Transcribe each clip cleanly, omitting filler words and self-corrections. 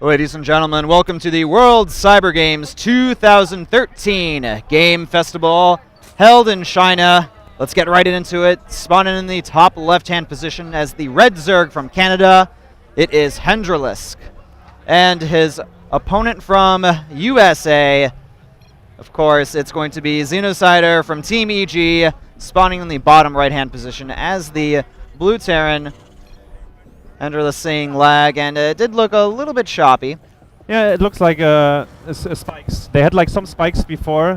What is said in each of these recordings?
Ladies and gentlemen, welcome to the World Cyber Games 2013 Game Festival held in China. Let's get right into it. Spawning in the top left-hand position as the Red Zerg from Canada, it is Hendralisk. And his opponent from USA, of course, it's going to be Xenocide from Team EG, spawning in the bottom right-hand position as the Blue Terran. Hendralisk seeing lag, and it did look a little bit choppy. Yeah, it looks like spikes. They had like some spikes before.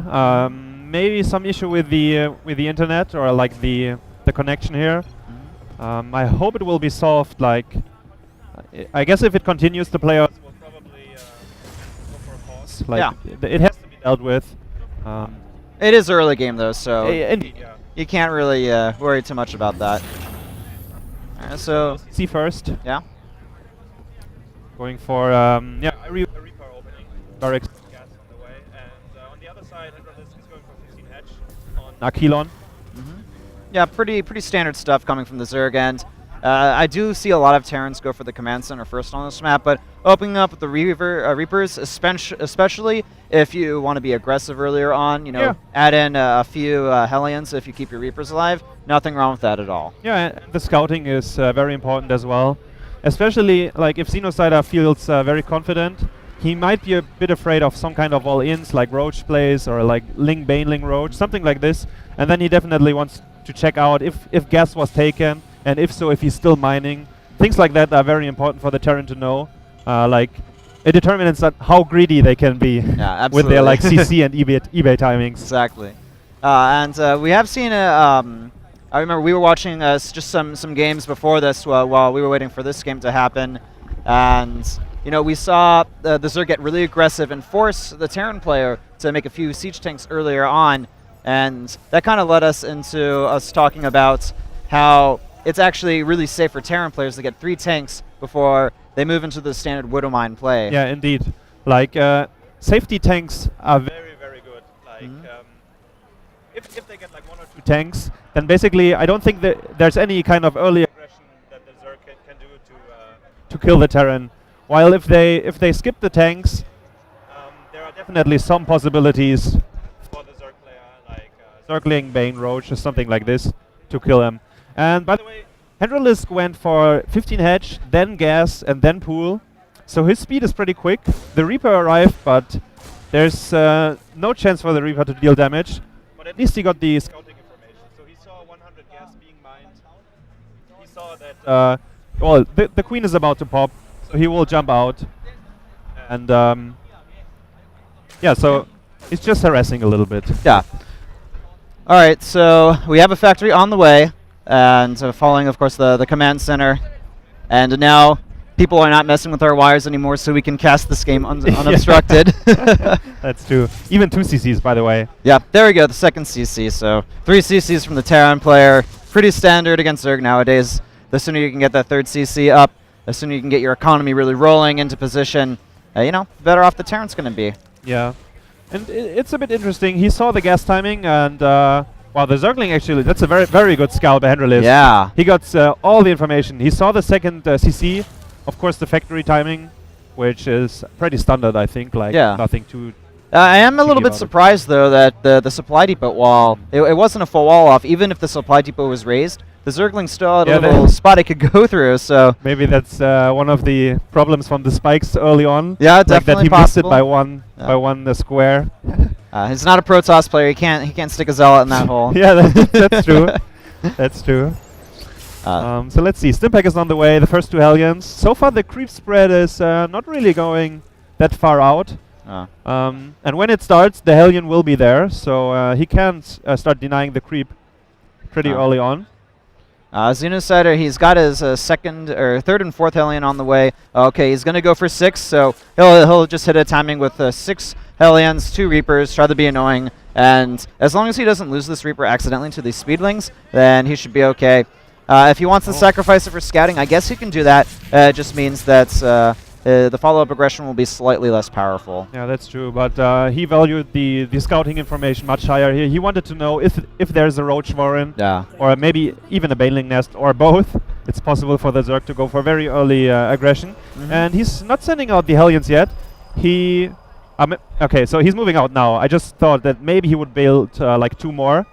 Maybe some issue with the internet or like the connection here. I hope it will be solved. Like, I guess if it continues, the players will probably go for a pause. Like, yeah, it has to be dealt with. It is early game though, so indeed, yeah. You can't really worry too much about that. So see first. Yeah. Going for a Reaper opening. Direct gas on the way, and on the other side, Hendralisk is going for 15 hedge on Aquilon. Yeah, pretty standard stuff coming from the Zerg end. I do see a lot of Terrans go for the command center first on this map, but opening up with the Reapers, especially if you want to be aggressive earlier on, you know, add in a few Hellions if you keep your Reapers alive. Nothing wrong with that at all. Yeah, and the scouting is very important as well. Especially like if Xenocide feels very confident, he might be a bit afraid of some kind of all-ins like Roach plays or like Ling Baneling Roach, something like this. And then he definitely wants to check out if gas was taken, and if so, if he's still mining. Things like that are very important for the Terran to know. Like, it determines how greedy they can be with their like CC and eBay timings. Exactly. And we have seen I remember we were watching just some games before this while we were waiting for this game to happen, and you know, we saw the Zerg get really aggressive and force the Terran player to make a few siege tanks earlier on, and that kind of led us into us talking about how it's actually really safe for Terran players to get 3 tanks before they move into the standard Widow Mine play. Yeah, indeed. Like, safety tanks are very, very good. Like, if they get like 1 or 2 tanks, then basically I don't think that there's any kind of early aggression that the Zerg can do to kill the Terran. While if they skip the tanks, there are definitely some possibilities for the Zerg player, like Zergling, Bane, Roach, or something like this, to kill him. And by the way, Hendralisk went for 15 hedge, then gas, and then pool. So his speed is pretty quick. The Reaper arrived, but there's no chance for the Reaper to deal damage. But at least he got the scouting information. So he saw 100 gas being mined. He saw that, well, the Queen is about to pop, so he will jump out. And, yeah, so he's just harassing a little bit. Yeah. All right, so we have a factory on the way. And following, of course, the command center. And now people are not messing with our wires anymore, so we can cast this game unobstructed. That's true. Even 2 CCs, by the way. Yeah, there we go, the second CC. So 3 CCs from the Terran player. Pretty standard against Zerg nowadays. The sooner you can get that 3rd CC up, the sooner you can get your economy really rolling into position, you know, the better off the Terran's going to be. Yeah. And it's a bit interesting. He saw the gas timing, and wow, the Zergling actually, that's a very, very good scout by Hendralisk. Yeah. He got all the information. He saw the 2nd CC, of course the factory timing, which is pretty standard, I think, like nothing too... I am a little bit surprised, though, that the supply depot wall, it wasn't a full wall off. Even if the supply depot was raised, the Zergling still had a little spot it could go through, so... Maybe that's one of the problems from the spikes early on. Yeah, like definitely that he missed it by one square. He's not a Protoss player. He can't stick a Zealot in that hole. Yeah, that's true. That's true. So let's see. Stimpack is on the way. The first 2 Hellions. So far, the creep spread is not really going that far out. And when it starts, the Hellion will be there, so he can start denying the creep pretty early on. Xenocide, he's got his 2nd or 3rd and 4th Hellion on the way. Okay, he's gonna go for 6, so he'll just hit a timing with 6 Hellions, 2 Reapers, try to be annoying, and as long as he doesn't lose this Reaper accidentally to these Speedlings, then he should be okay. If he wants to sacrifice it for scouting, I guess he can do that. It just means that the follow-up aggression will be slightly less powerful. Yeah, that's true, but he valued the scouting information much higher here. He wanted to know if there's a Roach Warren, or maybe even a Baneling Nest, or both. it's possible for the Zerg to go for very early aggression. And he's not sending out the Hellions yet. He... okay, so he's moving out now. I just thought that maybe he would build like 2 more.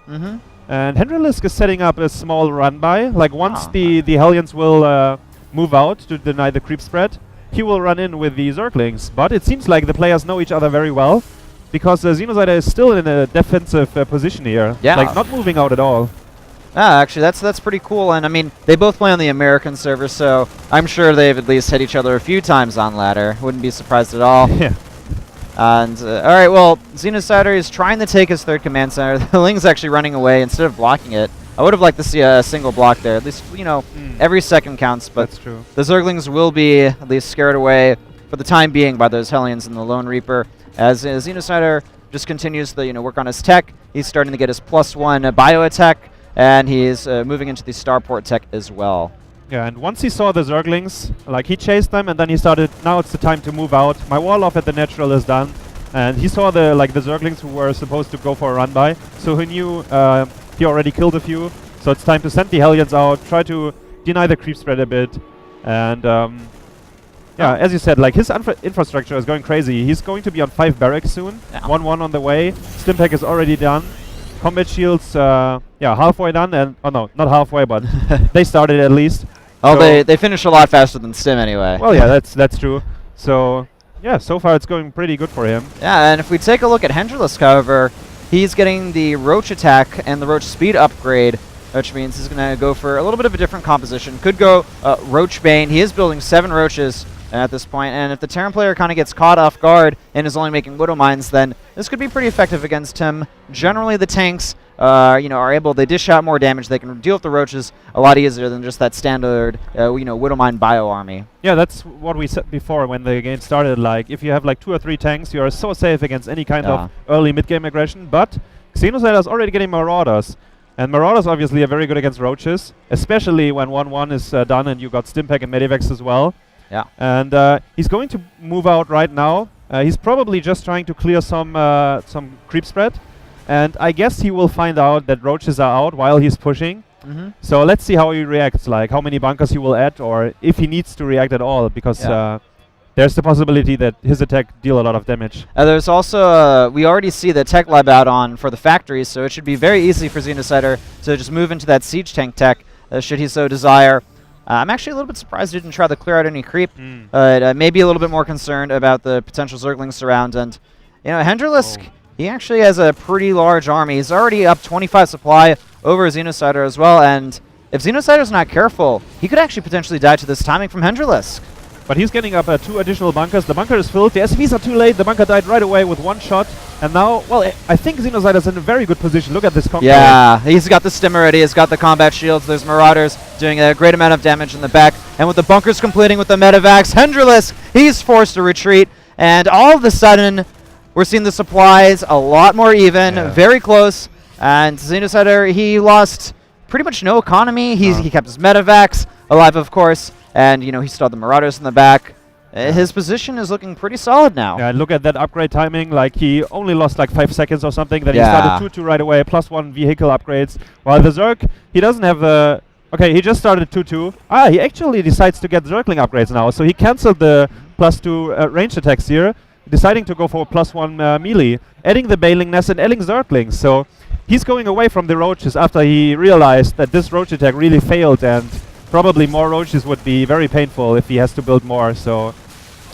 And Hendralisk is setting up a small run-by. Like once the Hellions will move out to deny the creep spread, he will run in with the Zerglings. But it seems like the players know each other very well, because Xenocide is still in a defensive position here. Yeah. Like not moving out at all. Actually, that's pretty cool. And I mean, they both play on the American server, so I'm sure they've at least hit each other a few times on ladder. Wouldn't be surprised at all. Yeah. And alright, well, Xenocider is trying to take his third command center. The Ling's actually running away instead of blocking it. I would have liked to see a single block there. At least, you know, every second counts. But that's true. The Zerglings will be at least scared away for the time being by those Hellions and the Lone Reaper. As Xenocider just continues to work on his tech. He's starting to get his +1 bio attack, and he's moving into the starport tech as well. Yeah, and once he saw the Zerglings, like he chased them, and then he started, now it's the time to move out. My wall off at the natural is done. And he saw the Zerglings who were supposed to go for a run-by. So he knew he already killed a few. So it's time to send the Hellions out, try to deny the creep spread a bit. And yeah, as you said, like his infrastructure is going crazy. He's going to be on 5 barracks soon. 1-1 on the way. Stimpack is already done. Combat shields, yeah, halfway done. And oh no, not halfway, but they started at least. Oh, so they finish a lot faster than Stim anyway. Well, yeah, that's true. So yeah, so far it's going pretty good for him. Yeah, and if we take a look at Hendralisk, however, he's getting the Roach attack and the Roach speed upgrade, which means he's going to go for a little bit of a different composition. Could go Roach Bane. He is building 7 Roaches at this point, and if the Terran player kind of gets caught off guard and is only making Widow Mines, then this could be pretty effective against him. Generally, the tanks are able, they dish out more damage. They can deal with the Roaches a lot easier than just that standard Widow Mine bio army. Yeah, that's what we said before when the game started. Like, if you have like 2 or 3 tanks, you are so safe against any kind of early mid-game aggression. But Xenocide is already getting Marauders. And Marauders obviously are very good against Roaches, especially when 1-1 is done and you got Stimpack and Medivacs as well. Yeah. And he's going to move out right now. He's probably just trying to clear some creep spread. And I guess he will find out that Roaches are out while he's pushing. So let's see how he reacts, like how many bunkers he will add, or if he needs to react at all, because there's the possibility that his attack deal a lot of damage. There's also, we already see the tech lab out on for the factories, so it should be very easy for Xenocider to just move into that siege tank tech, should he so desire. I'm actually a little bit surprised he didn't try to clear out any creep, but maybe a little bit more concerned about the potential Zergling surround. And, Hendralisk, he actually has a pretty large army. He's already up 25 supply over Xenocider as well, and if Xenocider's not careful, he could actually potentially die to this timing from Hendralisk. But he's getting up 2 additional bunkers. The bunker is filled. The SCVs are too late. The bunker died right away with 1 shot. And now, well, I think Xenocide is in a very good position. Look at this conquer. Yeah, he's got the stim already. He's got the combat shields. There's Marauders doing a great amount of damage in the back. And with the bunkers completing with the Medivacs, Hendralisk, he's forced to retreat. And all of a sudden, we're seeing the supplies a lot more even, very close. And Xenocider, he lost pretty much no economy. He kept his Medivacs alive, of course. And, he still had the Marauders in the back. His position is looking pretty solid now. Yeah, look at that upgrade timing. Like, he only lost like 5 seconds or something. Then he started 2-2 right away, +1 vehicle upgrades. While the Zerg, he doesn't have the... Okay, he just started 2-2. He actually decides to get Zergling upgrades now. So he cancelled the +2 range attacks here, deciding to go for +1 melee, adding the Baling Nest and adding Zerglings. So he's going away from the Roaches after he realized that this Roach attack really failed, and probably more Roaches would be very painful if he has to build more. So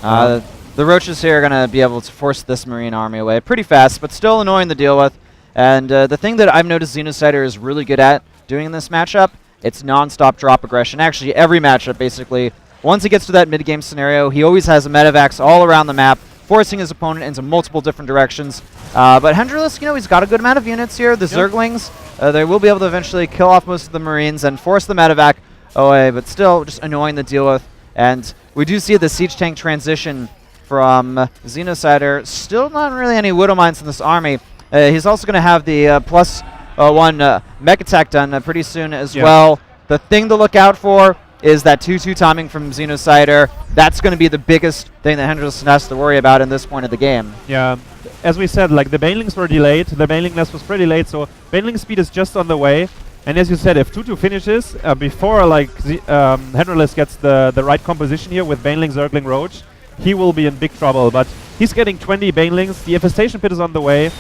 the Roaches here are going to be able to force this Marine army away pretty fast, but still annoying to deal with. And the thing that I've noticed Xenocider is really good at doing in this matchup, it's non-stop drop aggression. Actually, every matchup, basically. Once he gets to that mid-game scenario, he always has a Medivacs all around the map, forcing his opponent into multiple different directions. But Hendralisk, he's got a good amount of units here. The Zerglings, they will be able to eventually kill off most of the Marines and force the Medivac away, but still just annoying to deal with. And we do see the siege tank transition from Xenocider. Still not really any Widow Mines in this army. He's also going to have the +1 mech attack done pretty soon as well. The thing to look out for is that 2-2 timing from Xenocider. That's going to be the biggest thing that Hendralisk has to worry about in this point of the game. Yeah, as we said, like the Banelings were delayed. The Baneling Nest was pretty late, so Baneling speed is just on the way. And as you said, if 2-2 finishes before like Hendralisk gets the right composition here with Baneling, Zergling, Roach, he will be in big trouble. But he's getting 20 Banelings. The Infestation Pit is on the way.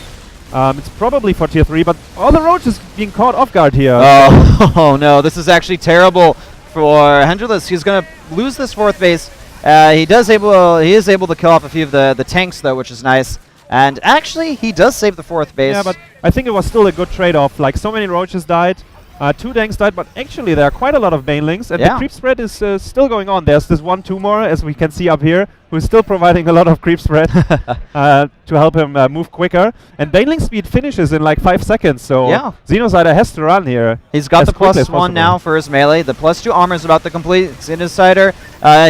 It's probably for tier 3, but all the Roach is being caught off guard here. Oh, oh no, this is actually terrible for Hendralisk. He's going to lose this 4th base. He is able to kill off a few of the tanks though, which is nice. And actually, he does save the 4th base. Yeah, but I think it was still a good trade-off. Like, so many Roaches died, 2 tanks died, but actually there are quite a lot of Banelings, and the creep spread is still going on. There's this 1-2 more, as we can see up here, who's still providing a lot of creep spread to help him move quicker. And Baneling speed finishes in like 5 seconds, so Xenocide has to run here. He's got the +1 now for his melee. The +2 armor is about to complete. Xenocide,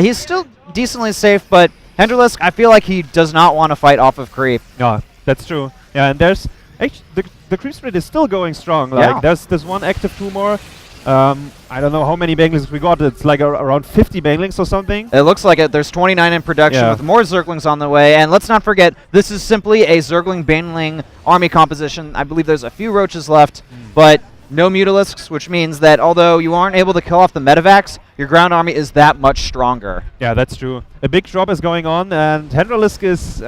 he's still decently safe, but Hendralisk, I feel like he does not want to fight off of creep. Yeah, that's true. Yeah, and there's actually the creep spread is still going strong. Like there's this one active 2 more. I don't know how many Banelings we got. It's like around 50 Banelings or something. It looks like it. There's 29 in production with more Zerglings on the way. And let's not forget, this is simply a Zergling Baneling army composition. I believe there's a few Roaches left, but no Mutalisks, which means that although you aren't able to kill off the Medivacs, your ground army is that much stronger. Yeah, that's true. A big drop is going on, and Hendralisk is...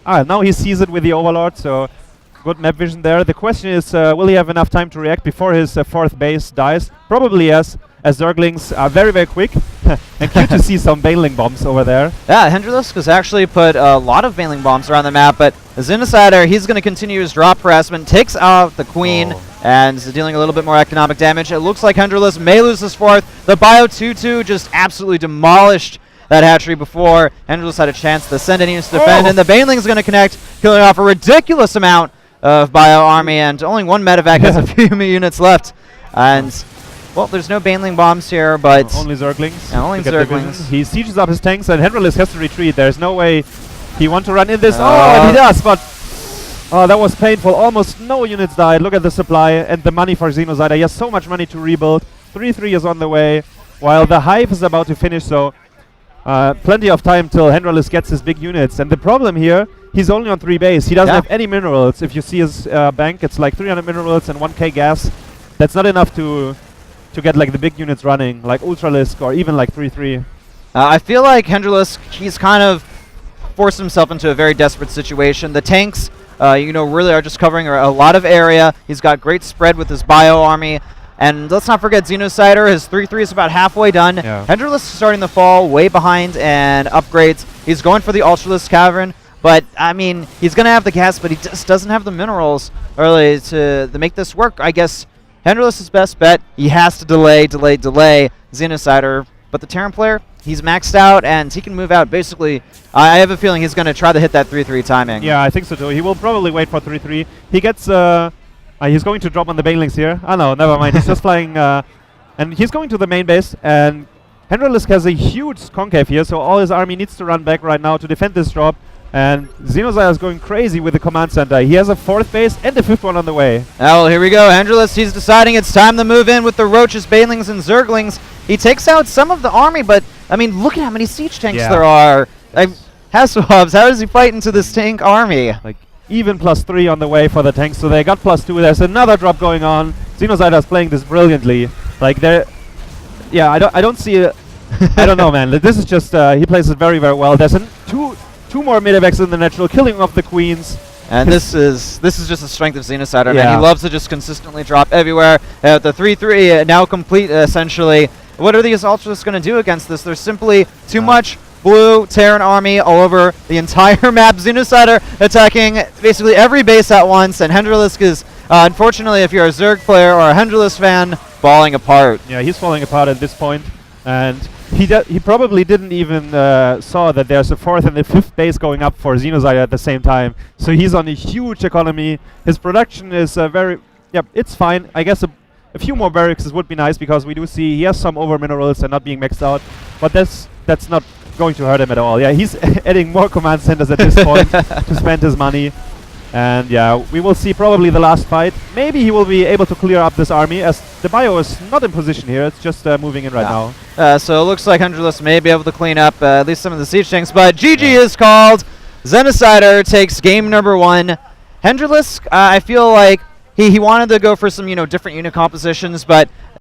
now he sees it with the Overlord, so good map vision there. The question is, will he have enough time to react before his 4th base dies? Probably yes, as Zerglings are very, very quick. And cute to see some Baneling bombs over there. Yeah, Hendralisk has actually put a lot of Baneling bombs around the map, but Xenocide, he's going to continue his drop harassment, takes out the Queen, and is dealing a little bit more economic damage. It looks like Hendralisk may lose his 4th. The Bio 2-2 just absolutely demolished that hatchery before Hendralisk had a chance to send in units to defend, and the Baneling's going to connect, killing off a ridiculous amount of Bio army, and only 1 Medivac has a few units left. And well, there's no Baneling bombs here, but only Zerglings. Yeah, only Zerglings. He sieges up his tanks, and Hendralisk has to retreat. There's no way he wants to run in this. And he does, but that was painful. Almost no units died. Look at the supply and the money for Xenocide. He has so much money to rebuild. 3-3 is on the way, while the Hive is about to finish, so plenty of time till Hendralisk gets his big units. And the problem here, he's only on 3 base. He doesn't have any minerals. If you see his bank, it's like 300 minerals and 1k gas. That's not enough to get like the big units running, like Ultralisk or even like 3-3. I feel like Hendralisk, he's kind of forced himself into a very desperate situation. The tanks, really are just covering a lot of area. He's got great spread with his Bio army. And let's not forget Xenocider, his 3-3 is about halfway done. Hendralisk is starting to fall way behind and upgrades. He's going for the Ultralisk Cavern, but I mean, he's going to have the gas, but he just doesn't have the minerals really to make this work. I guess Hendralisk's best bet, he has to delay Xenocider, but the Terran player, he's maxed out and he can move out. Basically, I have a feeling he's going to try to hit that 3-3 timing. Yeah, I think so too. He will probably wait for 3-3. He gets... he's going to drop on the Banelings here. Oh no, never mind. He's just flying... and he's going to the main base, and Hendralisk has a huge concave here, so all his army needs to run back right now to defend this drop. And Xenocide is going crazy with the command center. He has a 4th base and a 5th one on the way. Well, here we go. Hendralisk, he's deciding it's time to move in with the Roaches, Banelings, and Zerglings. He takes out some of the army, but, I mean, look at how many siege tanks there are. Hasselhoffs, how does he fight into this tank army? Like, even +3 on the way for the tanks, so they got +2. There's another drop going on. Xenocide is playing this brilliantly. Like, yeah, I don't see it. I don't know, man. This is just, he plays it very, very well. There's two more Medivacs in the natural, killing off the Queens. And this is just the strength of Xenocider, man. He loves to just consistently drop everywhere. The 3-3 now complete, essentially. What are these Ultras going to do against this? There's simply too much blue Terran army all over the entire map. Xenocider attacking basically every base at once, and Hendralisk is, unfortunately, if you're a Zerg player or a Hendralisk fan, falling apart. Yeah, he's falling apart at this point, and he probably didn't even saw that there's a 4th and a 5th base going up for Xenocide at the same time. So he's on a huge economy. His production is very... it's fine. I guess a few more barracks would be nice, because we do see he has some over minerals and not being maxed out. But that's not going to hurt him at all. Yeah, he's adding more command centers at this point to spend his money. And yeah, we will see probably the last fight. Maybe he will be able to clear up this army, as the Bio is not in position here. It's just moving in right now. So it looks like Hendralisk may be able to clean up at least some of the siege tanks, but GG is called. Xenocider takes game number 1. Hendralisk, I feel like he wanted to go for some different unit compositions, but